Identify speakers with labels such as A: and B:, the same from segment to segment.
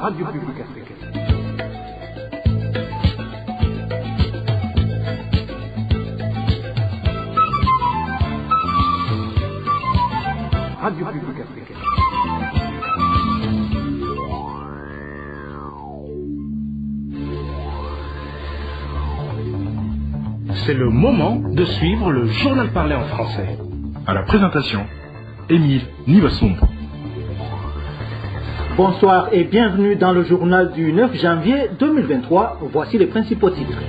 A: Radio Publique Africaine. Radio Publique Africaine.
B: C'est le moment de suivre le journal parlé en français.
C: À la présentation, Émile Nivasumbo.
D: Bonsoir et bienvenue dans le journal du 9 janvier 2023. Voici les principaux titres.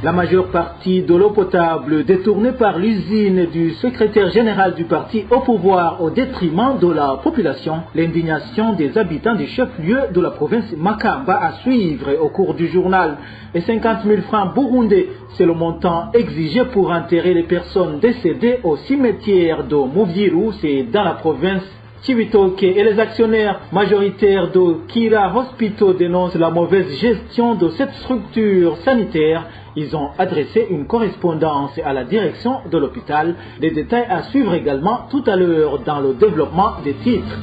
D: La majeure partie de l'eau potable détournée par l'usine du secrétaire général du parti au pouvoir au détriment de la population. L'indignation des habitants du chef-lieu de la province Makamba à suivre au cours du journal. Et 50 000 francs burundais, c'est le montant exigé pour enterrer les personnes décédées au cimetière de Muvyiru, c'est dans la province Chibitoke, et les actionnaires majoritaires de Kira Hospital dénoncent la mauvaise gestion de cette structure sanitaire. Ils ont adressé une correspondance à la direction de l'hôpital. Les détails à suivre également tout à l'heure dans le développement des titres.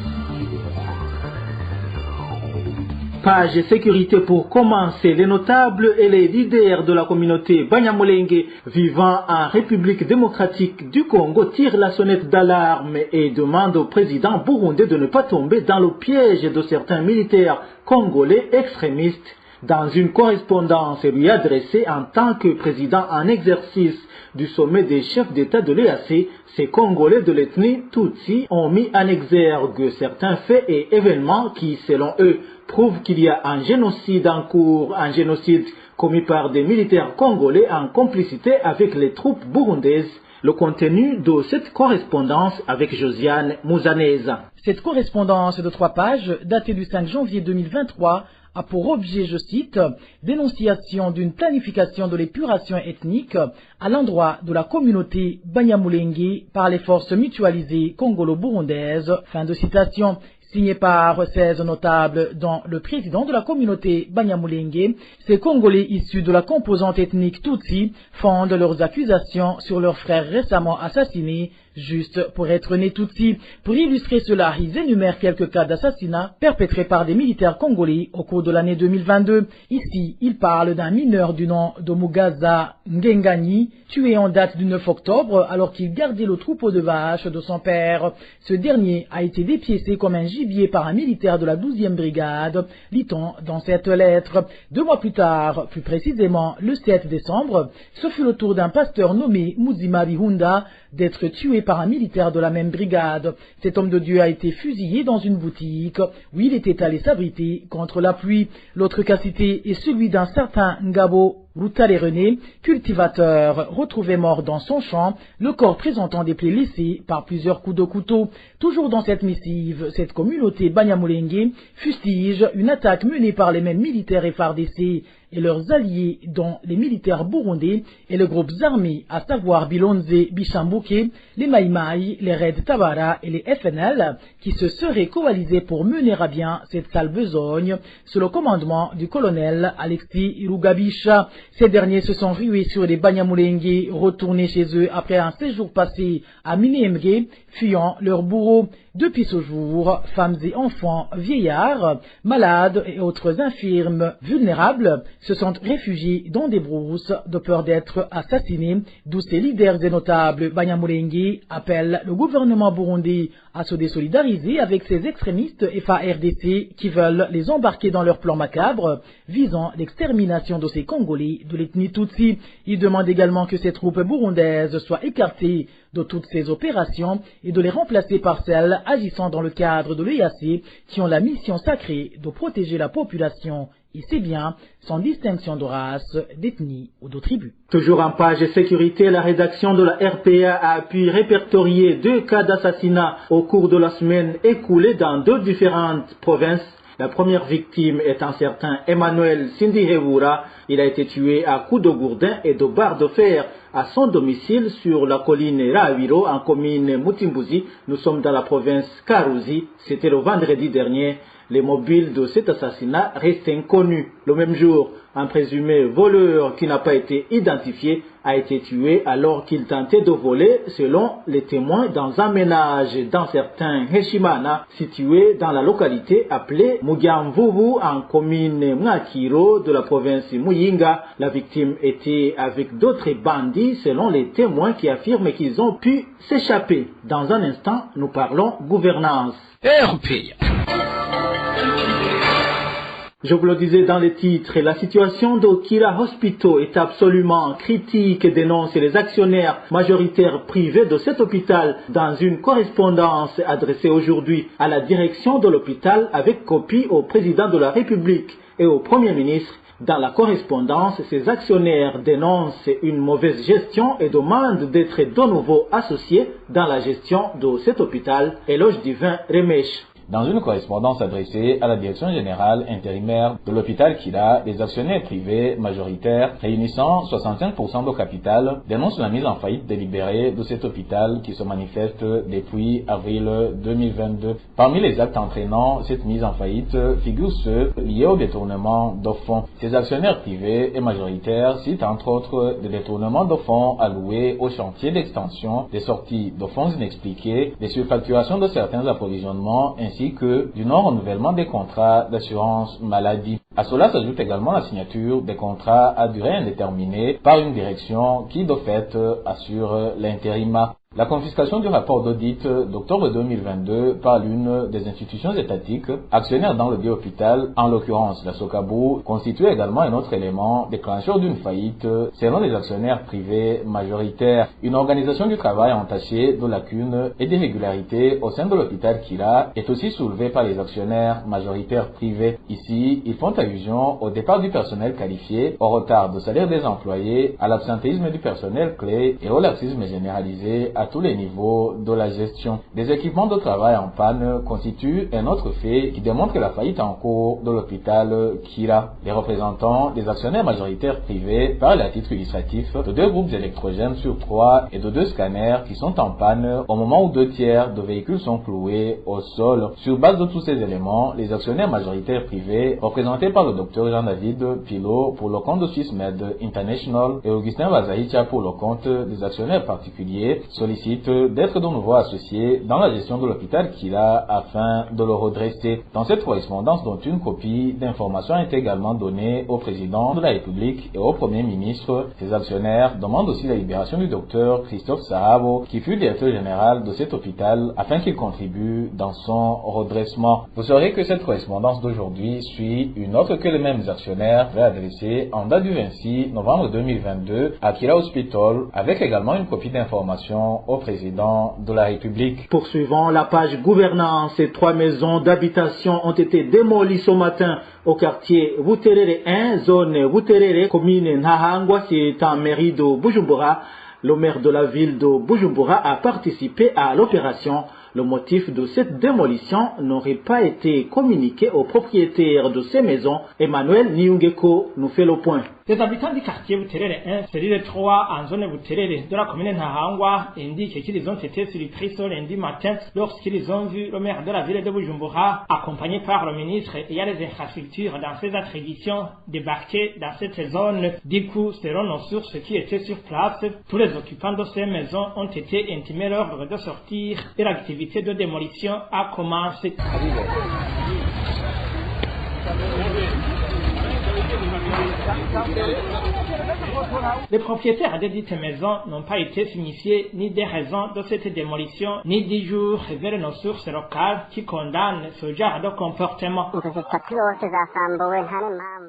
D: Page sécurité pour commencer. Les notables et les leaders de la communauté Banyamulenge vivant en République démocratique du Congo tirent la sonnette d'alarme et demandent au président burundais de ne pas tomber dans le piège de certains militaires congolais extrémistes. Dans une correspondance lui adressée en tant que président en exercice du sommet des chefs d'État de l'EAC, ces Congolais de l'ethnie Tutsi ont mis en exergue certains faits et événements qui, selon eux, prouvent qu'il y a un génocide en cours, un génocide commis par des militaires congolais en complicité avec les troupes burundaises. Le contenu de cette correspondance avec Josiane Mouzaneza.
E: Cette correspondance de 3 pages, datée du 5 janvier 2023, a pour objet, je cite, dénonciation d'une planification de l'épuration ethnique à l'endroit de la communauté Banyamulenge par les forces mutualisées congolo-burundaises. Fin de citation. Signé par 16 notables dont le président de la communauté Banyamulenge, ces Congolais issus de la composante ethnique Tutsi fondent leurs accusations sur leurs frères récemment assassinés, juste pour être nés Tutsi. Pour illustrer cela, ils énumèrent quelques cas d'assassinats perpétrés par des militaires congolais au cours de l'année 2022. Ici, ils parlent d'un mineur du nom de Mugaza Ngengani, tué en date du 9 octobre alors qu'il gardait le troupeau de vaches de son père. Ce dernier a été dépiécé comme un gibier par un militaire de la 12e brigade, lit-on dans cette lettre. 2 mois plus tard, plus précisément le 7 décembre, ce fut le tour d'un pasteur nommé Muzima Bihunda d'être tué par un militaire de la même brigade. Cet homme de Dieu a été fusillé dans une boutique où il était allé s'abriter contre la pluie. L'autre cas cité est celui d'un certain Ngabo Rutale René, cultivateur, retrouvé mort dans son champ, le corps présentant des plaies laissées par plusieurs coups de couteau. Toujours dans cette missive, cette communauté Banyamulenge fustige une attaque menée par les mêmes militaires FARDC et leurs alliés, dont les militaires burundais et les groupes armés, à savoir Bilonze, Bishambuke, les Maïmaï, les Red Tabara et les FNL, qui se seraient coalisés pour mener à bien cette sale besogne, sous le commandement du colonel Alexis Rugabisha. Ces derniers se sont rués sur les Banyamulenge, retournés chez eux après un séjour passé à Minembwe, fuyant leur bourreau. Depuis ce jour, femmes et enfants, vieillards, malades et autres infirmes vulnérables se sont réfugiés dans des brousses de peur d'être assassinés, d'où ces leaders et notables Banyamulenge appellent le gouvernement burundais à se désolidariser avec ces extrémistes FARDC qui veulent les embarquer dans leur plan macabre visant l'extermination de ces Congolais de l'ethnie Tutsi. Ils demandent également que ces troupes burundaises soient écartées de toutes ces opérations et de les remplacer par celles agissant dans le cadre de l'EAC qui ont la mission sacrée de protéger la population et ses biens sans distinction de race, d'ethnie ou de tribu.
D: Toujours en page sécurité, la rédaction de la RPA a pu répertorier 2 cas d'assassinat au cours de la semaine écoulée dans 2 différentes provinces. La première victime est un certain Emmanuel Sindihewura. Il a été tué à coups de gourdin et de barres de fer à son domicile sur la colline Rawiro en commune Mutimbuzi. Nous sommes dans la province Karuzi. C'était le vendredi dernier. Les mobiles de cet assassinat restent inconnus. Le même jour, un présumé voleur qui n'a pas été identifié a été tué alors qu'il tentait de voler, selon les témoins, dans un ménage dans certains Heshimana situés dans la localité appelée Mugiamvubu en commune Mwakiro de la province Muyinga. La victime était avec d'autres bandits selon les témoins qui affirment qu'ils ont pu s'échapper. Dans un instant, nous parlons gouvernance. Je vous le disais dans les titres, la situation d'Okira Hospital est absolument critique, dénoncent les actionnaires majoritaires privés de cet hôpital dans une correspondance adressée aujourd'hui à la direction de l'hôpital avec copie au président de la République et au Premier ministre. Dans la correspondance, ces actionnaires dénoncent une mauvaise gestion et demandent d'être de nouveau associés dans la gestion de cet hôpital. Éloge Divin Remèche.
F: Dans une correspondance adressée à la direction générale intérimaire de l'hôpital Kira, les actionnaires privés majoritaires réunissant 65% du capital dénoncent la mise en faillite délibérée de cet hôpital qui se manifeste depuis avril 2022. Parmi les actes entraînant cette mise en faillite figurent ceux liés au détournement de fonds. Ces actionnaires privés et majoritaires citent entre autres des détournements de fonds alloués aux chantiers d'extension, des sorties de fonds inexpliquées, des surfacturations de certains approvisionnements ainsi que du non-renouvellement des contrats d'assurance maladie. À cela s'ajoute également la signature des contrats à durée indéterminée par une direction qui de fait assure l'intérim. La confiscation du rapport d'audit d'octobre 2022 par l'une des institutions étatiques actionnaires dans le dit hôpital, en l'occurrence la Socabou, constitue également un autre élément déclencheur d'une faillite selon les actionnaires privés majoritaires. Une organisation du travail entachée de lacunes et d'irrégularités au sein de l'hôpital Kira est aussi soulevée par les actionnaires majoritaires privés. Ici, ils font allusion au départ du personnel qualifié, au retard de salaire des employés, à l'absentéisme du personnel clé et au laxisme généralisé à tous les niveaux de la gestion. Des équipements de travail en panne constituent un autre fait qui démontre la faillite en cours de l'hôpital Kira. Les représentants des actionnaires majoritaires privés parlent à titre illustratif de 2 groupes électrogènes sur 3 et de 2 scanners qui sont en panne au moment où 2 tiers de véhicules sont cloués au sol. Sur base de tous ces éléments, les actionnaires majoritaires privés, représentés par le docteur Jean-David Pilot pour le compte de SwissMed International et Augustin Vazahitia pour le compte des actionnaires particuliers, sollicitent d'être de nouveau associés dans la gestion de l'hôpital Kira afin de le redresser. Dans cette correspondance, dont une copie d'information est également donnée au président de la République et au Premier ministre, ces actionnaires demandent aussi la libération du docteur Christophe Sahabo, qui fut directeur général de cet hôpital, afin qu'il contribue dans son redressement. Vous saurez que cette correspondance d'aujourd'hui suit une autre que les mêmes actionnaires avaient adressée en date du 26 novembre 2022 à Kira Hospital, avec également une copie d'information au président de la République.
D: Poursuivant la page gouvernance, 3 maisons d'habitation ont été démolies ce matin au quartier Wuterere 1, zone Wuterere, commune Nahangwa, c'est en mairie de Bujumbura. Le maire de la ville de Bujumbura a participé à l'opération. Le motif de cette démolition n'aurait pas été communiqué aux propriétaires de ces maisons. Emmanuel Niungeko nous fait le point.
G: Les habitants du quartier Buterere 1, cellule 3, en zone Buterere de la commune Nahangwa, indiquent qu'ils ont été surpris ce lundi matin lorsqu'ils ont vu le maire de la ville de Bujumbura, accompagné par le ministre ayant les infrastructures dans ses attributions, débarquer dans cette zone. Du coup, selon nos sources qui étaient sur place, tous les occupants de ces maisons ont été intimés l'ordre de sortir et l'activité de démolition a commencé. Les propriétaires de dites maisons n'ont pas été signifiés ni des raisons de cette démolition, ni du jour vers nos sources locales qui condamnent ce genre de comportement.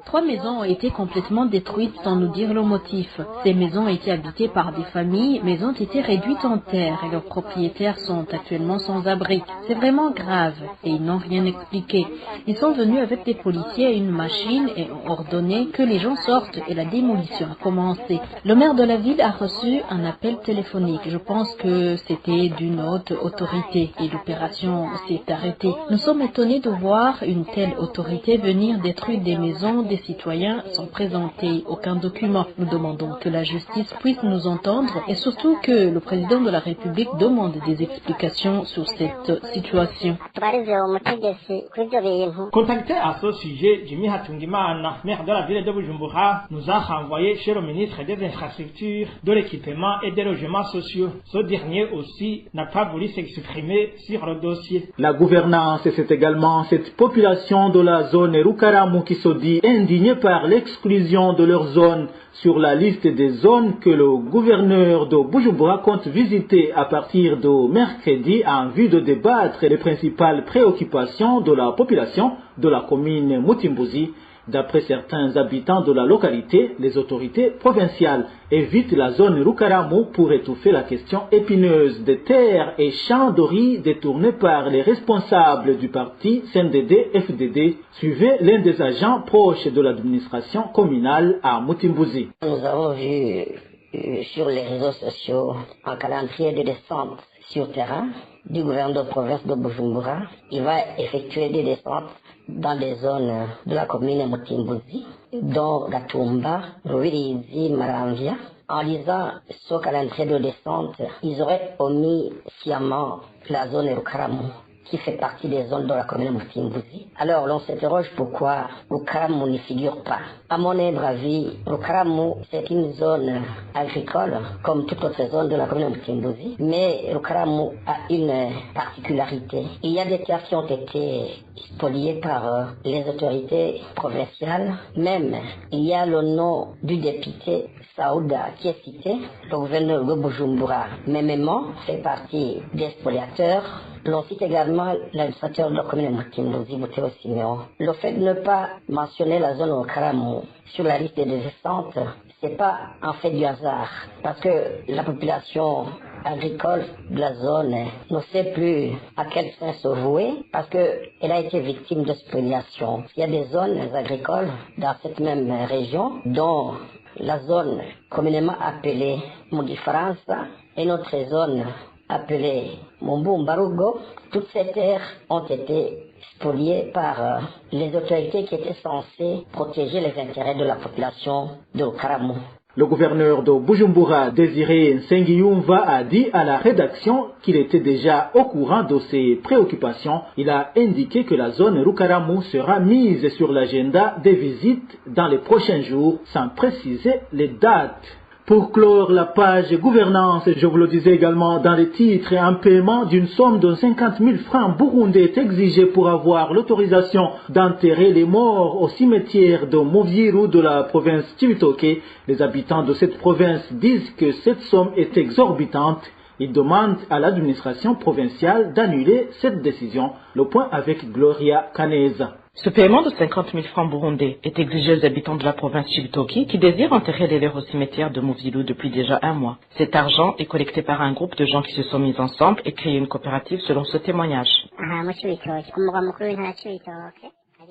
H: 3 maisons ont été complètement détruites sans nous dire le motif. Ces maisons étaient habitées par des familles, mais ont été réduites en terre et leurs propriétaires sont actuellement sans abri. C'est vraiment grave et ils n'ont rien expliqué. Ils sont venus avec des policiers et une machine et ont ordonné sonné que les gens sortent et la démolition a commencé. Le maire de la ville a reçu un appel téléphonique. Je pense que c'était d'une haute autorité et l'opération s'est arrêtée. Nous sommes étonnés de voir une telle autorité venir détruire des maisons des citoyens sans présenter aucun document. Nous demandons que la justice puisse nous entendre et surtout que le président de la République demande des explications sur cette situation.
G: Contacté à ce sujet, Jimmy Hatungimana, maire de la ville de Bujumbura, nous a renvoyé chez le ministre des Infrastructures, de l'Équipement et des Logements sociaux. Ce dernier aussi n'a pas voulu s'exprimer sur le dossier.
D: La gouvernance, c'est également cette population de la zone Rukaramu qui se dit indignée par l'exclusion de leur zone sur la liste des zones que le gouverneur de Bujumbura compte visiter à partir de mercredi en vue de débattre les principales préoccupations de la population de la commune Mutimbuzi. D'après certains habitants de la localité, les autorités provinciales évitent la zone Rukaramu pour étouffer la question épineuse des terres et champs de riz détournés par les responsables du parti CNDD-FDD, suivait l'un des agents proches de l'administration communale à Mutimbuzi.
I: Nous avons vu sur les réseaux sociaux un calendrier de descente sur terrain du gouverneur de province de Bujumbura. Il va effectuer des descentes dans des zones de la commune Mutimbuzi, dont Gatumba, Ruirizi, Maramvia. En lisant ce calendrier de descente, ils auraient omis sciemment la zone Rukaramu, qui fait partie des zones de la commune Mutimbuzi. Alors l'on s'interroge pourquoi Rukaramu n'y figure pas. À mon humble avis, Rukaramu c'est une zone agricole comme toute autre zone de la commune Mutimbuzi, mais Rukaramu a une particularité. Il y a des terres qui ont été spoliées par les autorités provinciales. Même il y a le nom du député Saouda qui est cité, le gouverneur de Bujumbura, mêmement fait partie des spoliateurs. L'on cite également l'administrateur de la commune Mutimbuzi, Bouteo Siméon. Le fait de ne pas mentionner la zone Rukaramu sur la liste des descentes, c'est pas un fait du hasard, parce que la population agricole de la zone ne sait plus à quel fin se vouer, parce qu'elle a été victime de spoliation. Il y a des zones agricoles dans cette même région, dont la zone communément appelée Mugifaransa et notre zone appelée Mumbumbarugo. Toutes ces terres ont été spoliées par les autorités qui étaient censées protéger les intérêts de la population de Rukaramu.
D: Le gouverneur de Bujumbura, Désiré Nsengiyumva, a dit à la rédaction qu'il était déjà au courant de ses préoccupations. Il a indiqué que la zone Rukaramu sera mise sur l'agenda des visites dans les prochains jours, sans préciser les dates. Pour clore la page gouvernance, je vous le disais également dans les titres, un paiement d'une somme de 50 000 francs burundais est exigé pour avoir l'autorisation d'enterrer les morts au cimetière de Moviru de la province Cibitoke. Les habitants de cette province disent que cette somme est exorbitante. Ils demandent à l'administration provinciale d'annuler cette décision. Le point avec Gloria Caneza.
J: Ce paiement de 50 000 francs burundais est exigé aux habitants de la province Cibitoke qui désirent enterrer les leurs au cimetière de Movilu depuis déjà un mois. Cet argent est collecté par un groupe de gens qui se sont mis ensemble et créé une coopérative selon ce témoignage.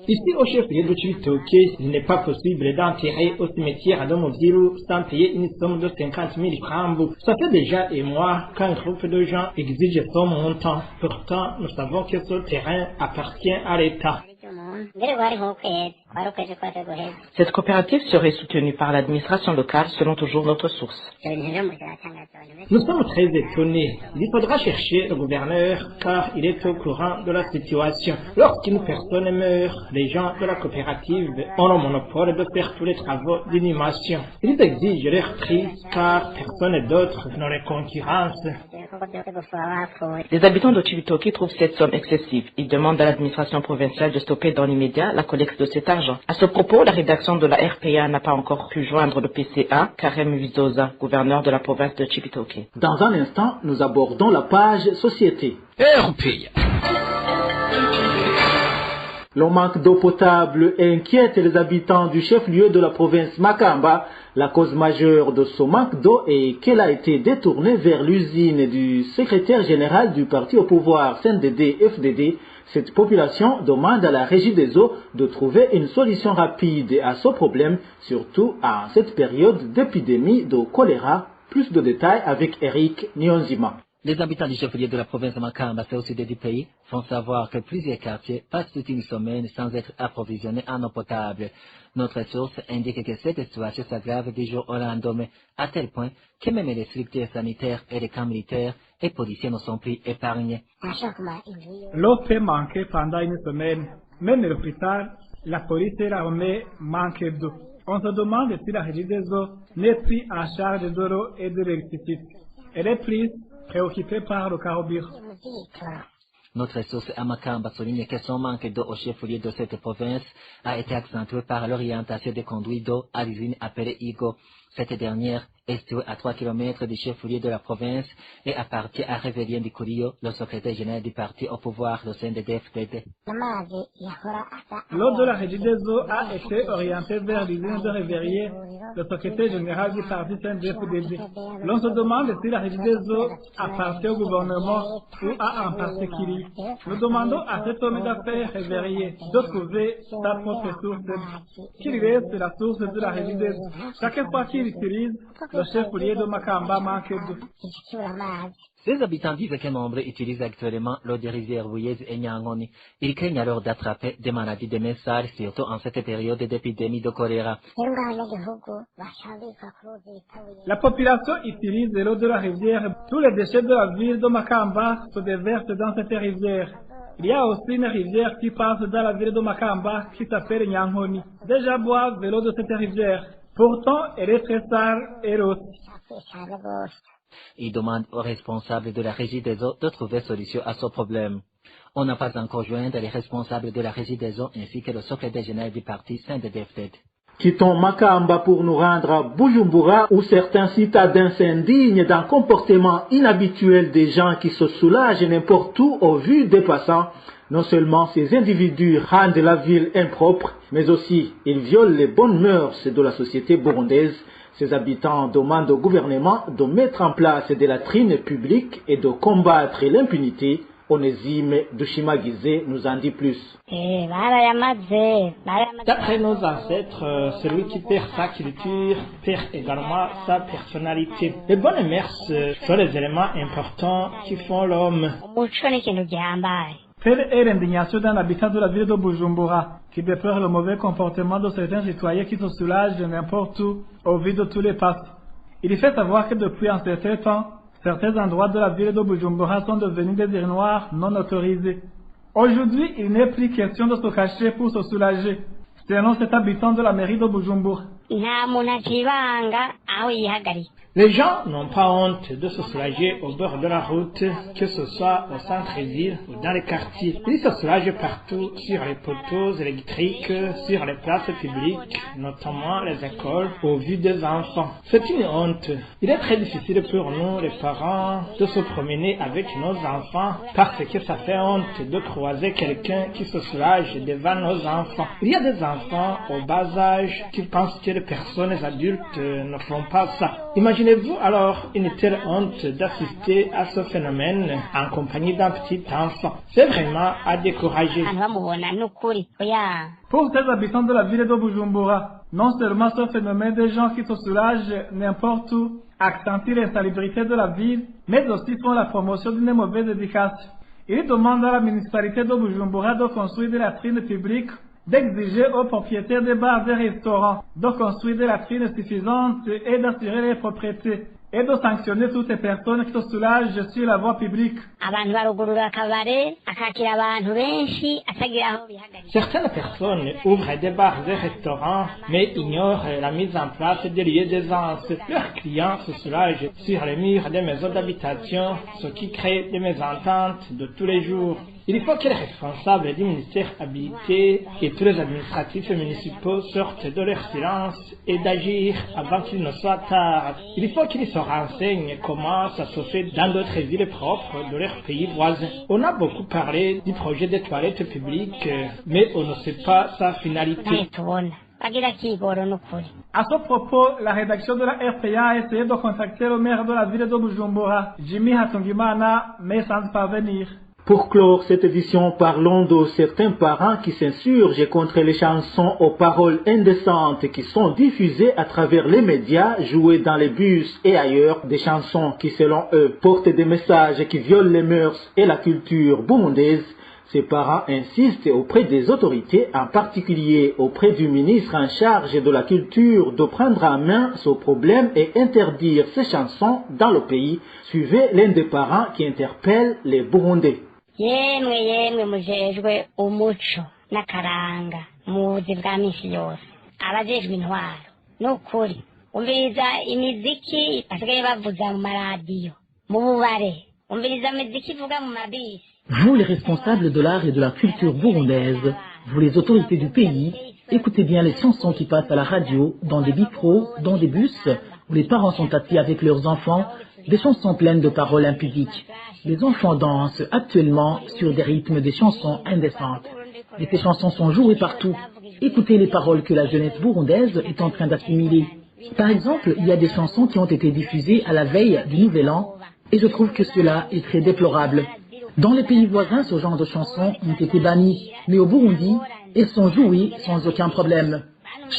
G: Ici, au chef-lieu de Cibitoke, il n'est pas possible d'enterrer au cimetière de Movilu sans payer une somme de 50 000 francs. Ça fait déjà un mois qu'un groupe de gens exige ce montant. Pourtant, nous savons que ce terrain appartient à l'État.
J: Cette coopérative serait soutenue par l'administration locale selon toujours notre source.
G: Nous sommes très étonnés. Il faudra chercher le gouverneur car il est au courant de la situation. Lorsqu'une personne meurt, les gens de la coopérative ont le monopole de faire tous les travaux d'inhumation. Ils exigent leur prix car personne d'autre ne les concurrence.
J: Les habitants de Cibitoke trouvent cette somme excessive. Ils demandent à l'administration provinciale de stopper dans l'immédiat la collecte de cet argent. À ce propos, la rédaction de la RPA n'a pas encore pu joindre le PCA, Karem Vizosa, gouverneur de la province de Cibitoke.
D: Dans un instant, nous abordons la page société.
B: RPA.
D: Le manque d'eau potable inquiète les habitants du chef-lieu de la province Makamba. La cause majeure de ce manque d'eau est qu'elle a été détournée vers l'usine du secrétaire général du parti au pouvoir CNDD-FDD, Cette population demande à la Régie des eaux de trouver une solution rapide à ce problème, surtout en cette période d'épidémie de choléra. Plus de détails avec Eric Nyonzima.
K: Les habitants du chef-lieu de la province de Makamba, c'est au sud du pays, font savoir que plusieurs quartiers passent toute une semaine sans être approvisionnés en eau potable. Notre source indique que cette situation s'aggrave du jour au lendemain, à tel point que même les structures sanitaires et les camps militaires et policiers ne sont plus épargnés.
G: L'eau peut manquer pendant une semaine. Même l'hôpital, la police et l'armée manquent d'eau. On se demande si la Régie des eaux n'est plus en charge de l'eau et de l'électricité. Elle est plus préoccupée par le carburant.
K: Notre source à Makamba souligne que son manque d'eau au chef-lieu de cette province a été accentué par l'orientation des conduits d'eau à l'usine appelée Igo. Cette dernière est située à 3 km du chef-lieu de la province et appartient à Révérien Di Curio, le secrétaire général du parti au pouvoir au sein de DFDD.
G: L'eau de la Régie des eaux a été orientée vers l'usine de Révérien, le secrétaire général du parti CNDD-FDD. L'on se demande si la Régie des eaux appartient au gouvernement ou à un particulier. Nous demandons à cet homme d'affaires Révérien de trouver sa propre source, qu'il reste la source de la Régie des eaux. Chaque fois qu'il utilise, le chef-lieu de Makamba manque d'eau.
K: Les habitants disent que nombre utilisent actuellement l'eau des rivières Bouillez et Nyangoni. Ils craignent alors d'attraper des maladies de message, surtout en cette période d'épidémie de choléra.
G: La population utilise l'eau de la rivière. Tous les déchets de la ville de Makamba se déversent dans cette rivière. Il y a aussi une rivière qui passe dans la ville de Makamba qui s'appelle Nyangoni. Déjà boivent l'eau de cette rivière. Pourtant, elle est très sale et rose.
K: Il demande aux responsables de la Régie des eaux de trouver solution à ce problème. On n'a pas encore joint les responsables de la Régie des eaux ainsi que le secrétaire général du parti CNDD-FDD.
D: Quittons Makamba pour nous rendre à Bujumbura où certains citadins s'indignent d'un comportement inhabituel des gens qui se soulagent n'importe où au vu des passants. Non seulement ces individus rendent la ville impropre, mais aussi ils violent les bonnes mœurs de la société burundaise. Ces habitants demandent au gouvernement de mettre en place des latrines publiques et de combattre l'impunité. Onésime Dushimagize nous en dit plus.
G: D'après nos ancêtres, celui qui perd sa culture perd également sa personnalité. Les bonnes mœurs sont les éléments importants qui font l'homme. Telle est l'indignation d'un habitant de la ville de Bujumbura qui déplore le mauvais comportement de certains citoyens qui se soulagent de n'importe où au vu de tous les passes. Il fait savoir que depuis un certain temps, certains endroits de la ville de Bujumbura sont devenus des urinoirs non autorisés. Aujourd'hui, il n'est plus question de se cacher pour se soulager. Selon cet habitant de la mairie de Bujumbura. Les gens n'ont pas honte de se soulager au bord de la route, que ce soit au centre-ville ou dans les quartiers. Ils se soulagent partout, sur les poteaux électriques, sur les places publiques, notamment les écoles, au vu des enfants. C'est une honte. Il est très difficile pour nous, les parents, de se promener avec nos enfants parce que ça fait honte de croiser quelqu'un qui se soulage devant nos enfants. Il y a des enfants au bas âge qui pensent que les personnes adultes ne font pas ça. Imaginez-vous alors une telle honte d'assister à ce phénomène en compagnie d'un petit enfant. C'est vraiment à décourager. Pour ces habitants de la ville de Bujumbura, non seulement ce phénomène des gens qui se soulagent n'importe où accentue l'insalubrité de la ville, mais aussi font la promotion d'une mauvaise éducation. Ils demandent à la municipalité de Bujumbura de construire des latrines publiques, d'exiger aux propriétaires des bars et restaurants de construire des latrines suffisantes et d'assurer les propriétés et de sanctionner toutes les personnes qui se soulagent sur la voie publique. Certaines personnes ouvrent des bars et restaurants mais ignorent la mise en place des lieux d'aisance. Leurs clients se soulagent sur les murs des maisons d'habitation, ce qui crée des mésententes de tous les jours. Il faut que les responsables du ministère habilité et tous les administratifs municipaux sortent de leur silence et d'agir avant qu'il ne soit tard. Il faut qu'ils se renseignent comment ça se fait dans d'autres villes propres de leurs pays voisins. On a beaucoup parlé du projet des toilettes publiques, mais on ne sait pas sa finalité. À ce propos, la rédaction de la RPA a essayé de contacter le maire de la ville de Bujumbura, Jimmy Hatungimana, mais sans parvenir.
D: Pour clore cette édition, parlons de certains parents qui s'insurgent contre les chansons aux paroles indécentes qui sont diffusées à travers les médias, jouées dans les bus et ailleurs, des chansons qui, selon eux, portent des messages qui violent les mœurs et la culture burundaise. Ces parents insistent auprès des autorités, en particulier auprès du ministre en charge de la culture, de prendre en main ce problème et interdire ces chansons dans le pays. Suivez l'un des parents qui interpelle les Burundais.
L: Yemwe mujejwe umuco n'akaranga muzi bwa misi yose abajejwe intwaro n'ukuri umviriza imiziki basigaye bavuza mu maradiyo mu bubare umviriza imiziki ivuga mu mabisi.
E: Vous les responsables de l'art et de la culture burundaise, vous les autorités du pays, écoutez bien les chansons qui passent à la radio, dans des bistrots, dans des bus, où les parents sont assis avec leurs enfants, des chansons pleines de paroles impudiques. Les enfants dansent actuellement sur des rythmes des chansons indécentes. Et ces chansons sont jouées partout. Écoutez les paroles que la jeunesse burundaise est en train d'assimiler. Par exemple, il y a des chansons qui ont été diffusées à la veille du Nouvel An, et je trouve que cela est très déplorable. Dans les pays voisins, ce genre de chansons ont été bannies, mais au Burundi, elles sont jouées sans aucun problème.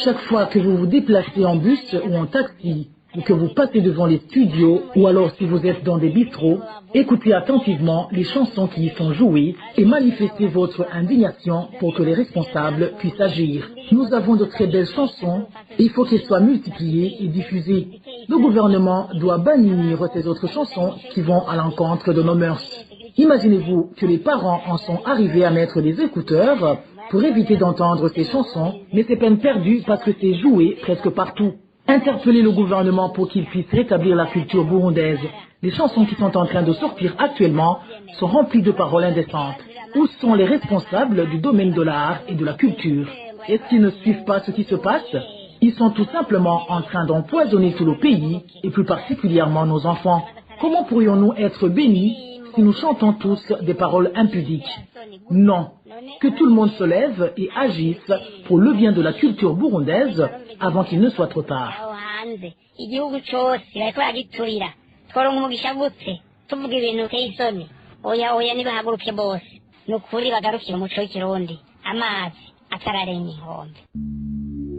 E: Chaque fois que vous vous déplacez en bus ou en taxi, ou que vous passez devant les studios, ou alors si vous êtes dans des bistrots, écoutez attentivement les chansons qui y sont jouées et manifestez votre indignation pour que les responsables puissent agir. Nous avons de très belles chansons et il faut qu'elles soient multipliées et diffusées. Le gouvernement doit bannir ces autres chansons qui vont à l'encontre de nos mœurs. Imaginez-vous que les parents en sont arrivés à mettre des écouteurs pour éviter d'entendre ces chansons, mais c'est peine perdue parce que c'est joué presque partout. Interpellez le gouvernement pour qu'il puisse rétablir la culture burundaise. Les chansons qui sont en train de sortir actuellement sont remplies de paroles indécentes. Où sont les responsables du domaine de l'art et de la culture? Est-ce qu'ils ne suivent pas ce qui se passe? Ils sont tout simplement en train d'empoisonner tout le pays, et plus particulièrement nos enfants. Comment pourrions-nous être bénis si nous chantons tous des paroles impudiques? Non. Que tout le monde se lève et agisse pour le bien de la culture burundaise avant qu'il ne soit trop tard.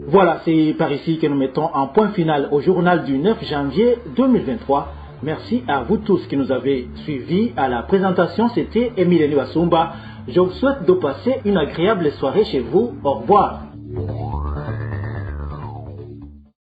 D: Voilà, c'est par ici que nous mettons un point final au journal du 9 janvier 2023. Merci à vous tous qui nous avez suivis. À la présentation, c'était Émile Niwasumba. Je vous souhaite de passer une agréable soirée chez vous. Au revoir.